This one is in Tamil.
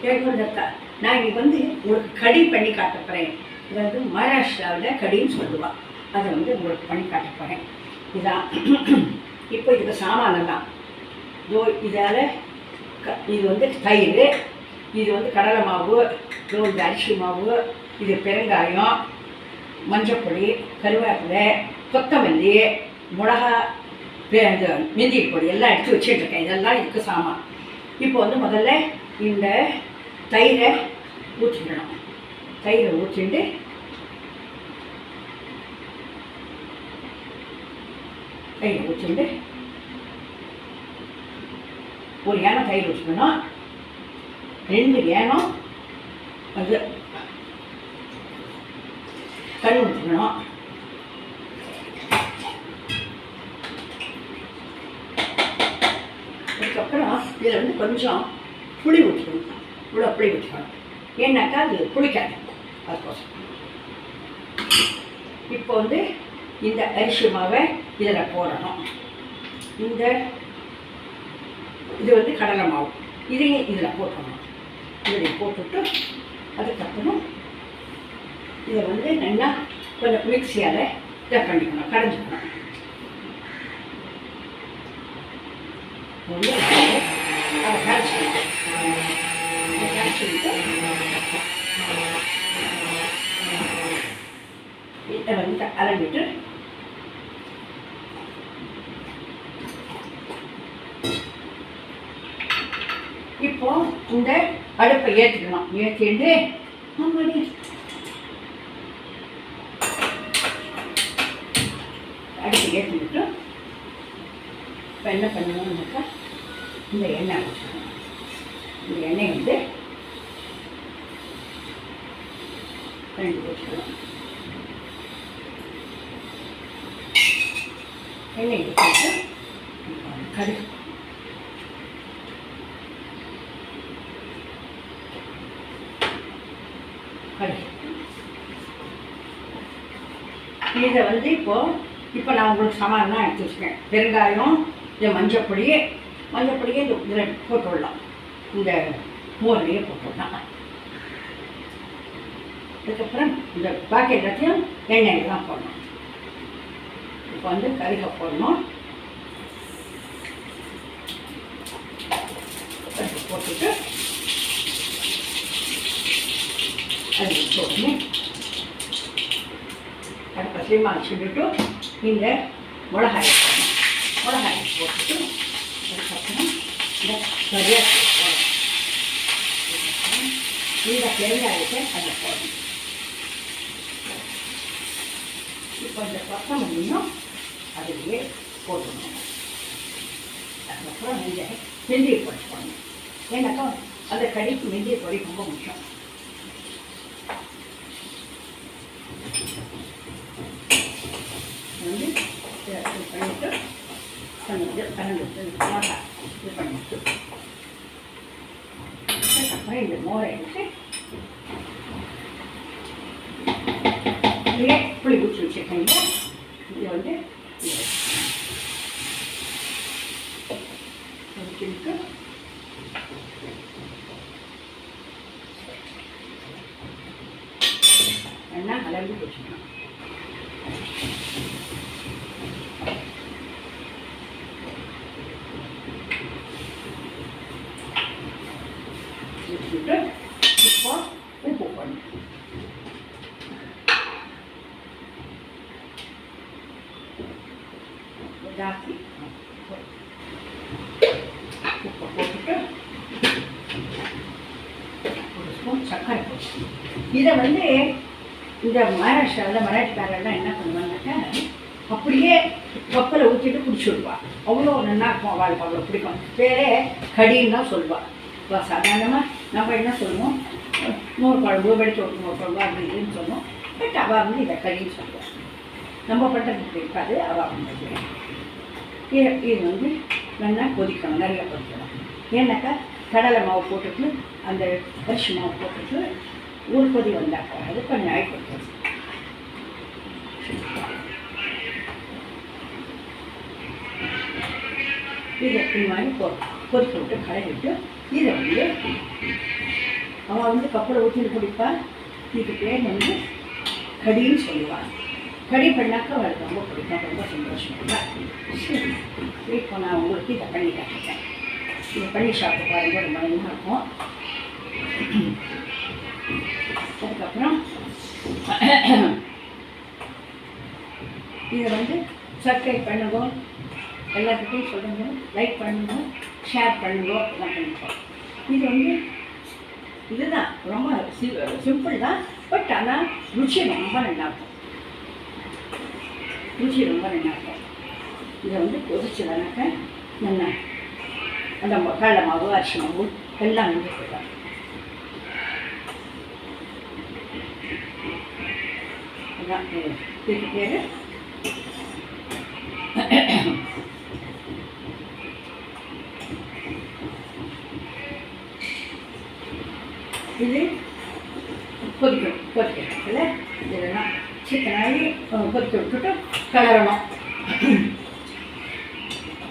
கேட்குறதா நான் இன்றைக்கி வந்து உங்களுக்கு கடி பண்ணி காட்ட போகிறேன். இதை வந்து மகாராஷ்டிராவில் கடின்னு சொல்லுவாள். அதை வந்து உங்களுக்கு பண்ணி காட்ட போகிறேன். இதான் இப்போ இதுக்கு சாமானெல்லாம் இதோ இதால் இது வந்து தயிர், இது வந்து கடலை மாவு, இதோ இந்த அரிசி மாவு, இது பெருங்காயம், மஞ்சப்பொடி, கருவேப்பிலை, கொத்தமல்லி, மிளகா, இந்த மெந்தி பொடி எல்லாம் எடுத்து வச்சுட்டுருக்கேன். இதெல்லாம் இதுக்கு சாமான். இப்போ வந்து முதல்ல இந்த தயிரை ஊற்றிடணும். தயிரை ஊற்றிட்டு ஒரு ஏனம் தயிர் ஊற்றிக்கணும். 2 ஏனம் அது கல் ஊற்றிக்கணும். அதுக்கப்புறம் இதில் வந்து கொஞ்சம் புளி ஊற்றிக்கணும். இவ்வளோ புளி ஊற்றிக்கணும். ஏன்னாக்கா அது புளிக்காது, அதுக்கோசம். இப்போ வந்து இந்த அரிசி மாவை இதில் போடணும். இது வந்து கடலை மாவு, இதையும் இதில் போட்டணும். இதில் போட்டுவிட்டு அதுக்கப்புறம் இதை வந்து நல்லா கொஞ்சம் மிக்சியால் இதை பண்ணிக்கணும், கடைஞ்சிக்கணும். அதை கரைச்சிக்கணும். கரைச்சிக்கிட்டு இதை வந்து அரைஞ்சிட்டு இப்போ இந்த அடுப்பை ஏற்றிக்கணும். ஏற்றிட்டு அடுப்பை ஏற்றிக்கிட்டு இப்போ என்ன பண்ணணும்னாக்கா இந்த எண்ணெய் வச்சுக்கணும். இந்த எண்ணெய் வந்து 2 வச்சுக்கணும். எண்ணெய் வச்சுட்டு கடுகு, இதை வந்து இப்போ நான் உங்களுக்கு சாமான்லாம் எடுத்து வச்சுக்கேன். பெருங்காயம், இந்த மஞ்சப்பொடியே இந்த இதில் போட்டு விடலாம். இந்த மோர்லேயே போட்டு விடலாம். அதுக்கப்புறம் இந்த பாக்கி எல்லாத்தையும் எண்ணெயில் தான் போடணும். இப்போ வந்து கருகை போடணும். போட்டுட்டு அது போடணும். அடுப்பை சிம்மாக வச்சுட்டு இந்த மிளகாய் போடணும். மிளகாய் போட்டுட்டு அதுக்கப்புறம் இந்த கருவேப்பிலை போடணும். இந்த பெருங்காயத்தை அதில் போடணும். இப்போ இந்த கொத்தமல்லியும் அதிலேயே போடணும். அதுக்கப்புறம் இந்த மெந்தியை பொடி போடணும். ஏன்னாக்கா அந்த கடிக்கு மெந்தியை பொடி ரொம்ப முக்கியம். வந்து பண்ணிவிட்டு மிளகா இது பண்ணிட்டு அதுக்கப்புறம் இந்த மோரை எடுத்து இதுலேயே புளி ஊற்றி வச்சுருக்கீங்க. இதை வந்து வச்சுட்டு நல்லா கலந்து வச்சுக்கணும். வச்சுட்டு இப்போ உப்பு போடணும். ஜாஸ்தி உப்பை போட்டுட்டு ஒரு ஸ்பூன் சர்க்கரை போட்டு இதை வந்து இந்த மகாராஷ்டிராவில் மராட்டிக்காரெல்லாம் என்ன பண்ணுவாங்கன்னாக்கா அப்படியே கப்பலை ஊற்றிட்டு குடிச்சு விடுவா. அவ்வளோ நல்லா இருக்கும். அவளுக்கு அவ்வளோ பிடிக்கும். பேரே கடின்னு தான் சொல்லுவாள். இப்போ சாதாரணமாக நம்ம என்ன சொல்லுவோம், மோர் குழம்பு, வெடிச்சோட்டு மோர் குழம்பு அப்படி இதுன்னு சொல்லுவோம். பட் அவள் வந்து இதை கடின்னு சொல்லுவாள். நம்ம பண்ணுறது இப்படி இருக்காது, அவள் பண்ணுறது. இது வந்து நல்லா கொதிக்கணும், நிறைய கொதிக்கணும். ஏன்னாக்கா கடலை மாவு போட்டுட்டு அந்த அரிசி மாவு போட்டுட்டு ஒரு கொதி வந்தாக்கா அது கொஞ்சம் ஆகி கொடுத்தது. இதை இந்த மாதிரி கொதிக்க விட்டு கலந்துட்டு இதை வந்து அவள் வந்து கப்பலை ஊற்றிட்டு குடிப்பா. இதுக்கு பேர் வந்து கடின்னு சொல்லுவாள். கடி பண்ணாக்கா அவளுக்கு ரொம்ப பிடிக்கும், ரொம்ப சந்தோஷமா. சரி, இப்போ நான் உங்களுக்கு இதை பண்ணி காட்டுறேன். இதை பண்ணி சாப்பிட்டு பாருங்க, ரொம்ப நல்லா இருக்கும். அதுக்கப்புறம் இதை வந்து சப்ஸ்கிரைப் பண்ணுங்க, எல்லாத்துக்கும் சொல்லுங்க, லைக் பண்ணுங்க, ஷேர் பண்ணுங்க, எல்லாம் பண்ணிப்போம். இது வந்து இதுதான் ரொம்ப சிம்பிள் தான். பட் ஆனால் ருச்சி ரொம்ப நல்லாயிருக்கும். ருச்சி ரொம்ப நல்லாயிருக்கும். இதை வந்து கொதிச்சதுனாக்க நல்லா அந்த கடலை மாவு, அரிசி மாவு எல்லாம் வந்து போயிடும். அதான் இதுக்கு பேர் இது கொதிக்கணும் இல்லை, இதெல்லாம் சிக்கனாகி கொதிக்க விட்டுட்டு கிளறணும்.